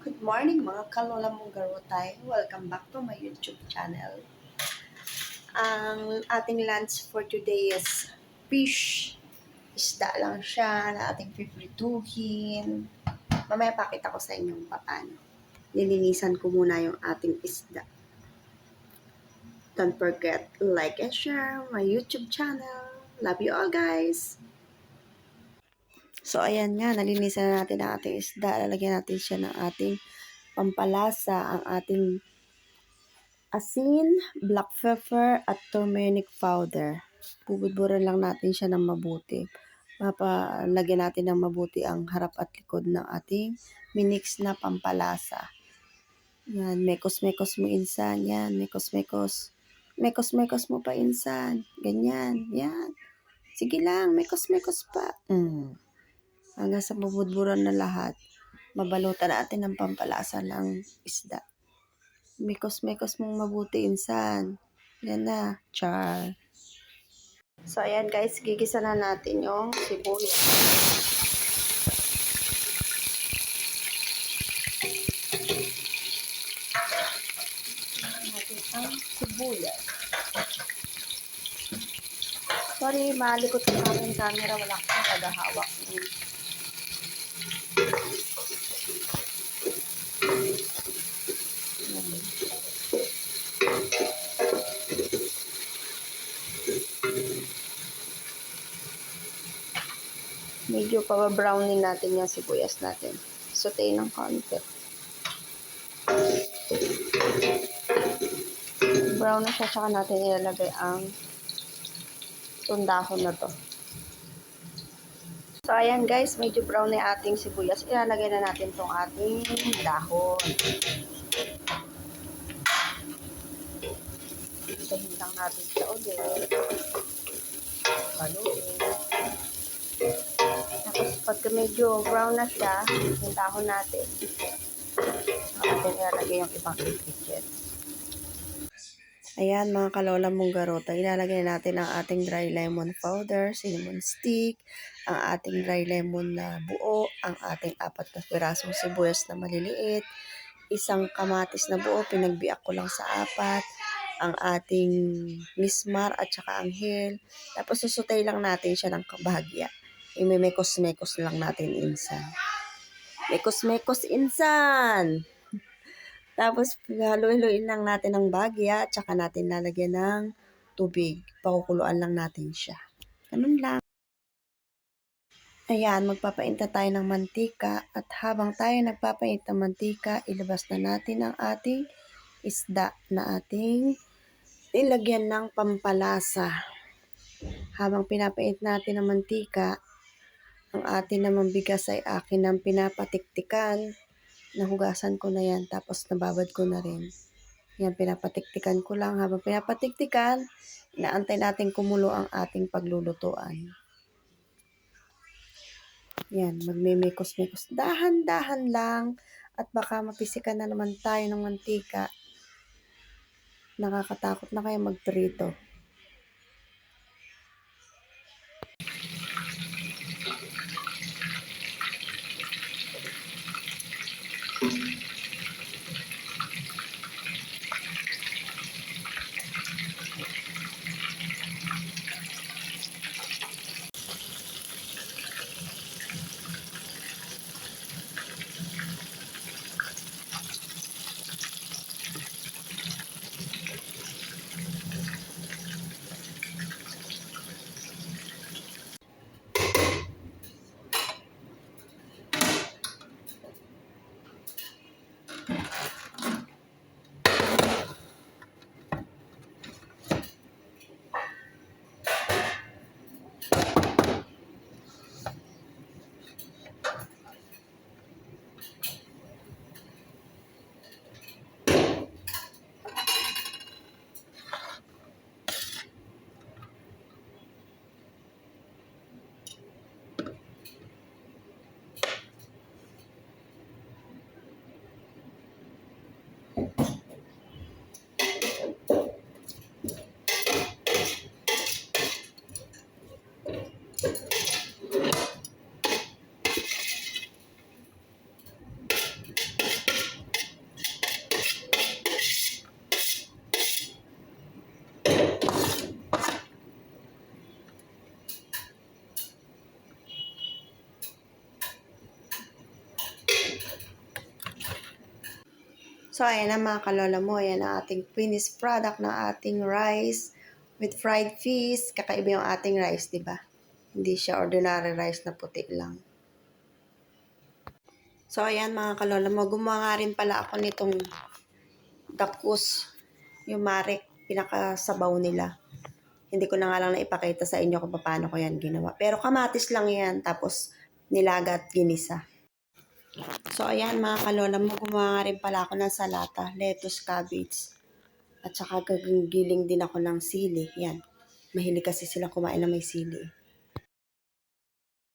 Good morning mga kalola mong garotay. Welcome back to my YouTube channel. Ang ating lunch for today is fish. Isda lang siya na ating piprituhin. Mamaya pakita ko sa inyo paano. Nilinisan ko muna yung ating isda. Don't forget, like and share my YouTube channel. Love you all guys! So ayan nga, nalinisan na natin ang ating isda. Lalagyan natin siya ng ating pampalasa, ang ating asin, black pepper, at turmeric powder. Bubudburan lang natin siya ng mabuti. Mapalagyan natin ng mabuti ang harap at likod ng ating minix na pampalasa. Yan, mekos-mekos mo insan. Yan, mekos-mekos. Mekos-mekos mo pa insan. Ganyan, yan. Sige lang, mekos-mekos pa. Hanggang sa bubudburan na lahat. Mabalutan natin ng pampalasa ng isda. Mikos-mikos mong mabuti insan. Yan na, char. So, ayan guys, gigisa na natin yung sibuyas. Natin ang sibuyas. Sorry, malikot sa aking camera. Wala akong tagahawak. Medyo pa-browning natin yung sibuyas natin. Saute ng konti. Brown na siya, saka natin ilalagay ang tundahon na to. So, ayan guys, medyo brown na yung ating sibuyas. Ilalagay na natin tong ating dahon. Isahin lang natin siya ulit. Baluin. Tapos, pagka medyo brown na siya, yung dahon natin, natin ilalagay yung ibang ingredients. Ayan mga kalola mong garota, ilalagay natin ang ating dry lemon powder, cinnamon stick, ang ating dry lemon na buo, ang ating 4 na pirasong sibuyas na maliliit, isang kamatis na buo, pinagbiak ko lang sa 4, ang ating mismar at saka anghel. Tapos susutay lang natin siya ng kabahagya. Imemekos-mekos lang natin insan. Mekos-mekos insan! Tapos, haluin lang natin ng bagya, at saka natin lalagyan ng tubig. Pakukuluan lang natin siya. Ganun lang. Ayan, magpapainta tayo ng mantika. At habang tayo nagpapainta ng mantika, ilabas na natin ang ating isda na ating ilagyan ng pampalasa. Habang pinapainit natin ang mantika, ang atin namang bigas ay akin ng pinapatiktikan. Nahugasan ko na yan, tapos nababad ko na rin. Yan, pinapatiktikan ko lang. Habang pinapatiktikan, inaantay natin kumulo ang ating paglulutuan. Yan, magmimekos-mekos. Dahan-dahan lang. At baka mapisikan na naman tayo ng mantika. Nakakatakot na kayo magprito. So, ayan na mga kalola mo. Ayan ang ating finished product ng ating rice with fried fish. Kakaiba yung ating rice, di ba? Hindi siya ordinary rice na puti lang. So, ayan mga kalola mo. Gumawa nga rin pala ako nitong dakus. Yung marik, pinakasabaw nila. Hindi ko na nga lang naipakita sa inyo kung paano ko yan ginawa. Pero kamatis lang yan. Tapos, nilaga at ginisa. So, ayan mga kalola mo, gumawa nga rin pala ako ng salata, lettuce, cabbage. At saka gagiling din ako ng sili. Yan. Mahilig kasi silang kumain na may sili.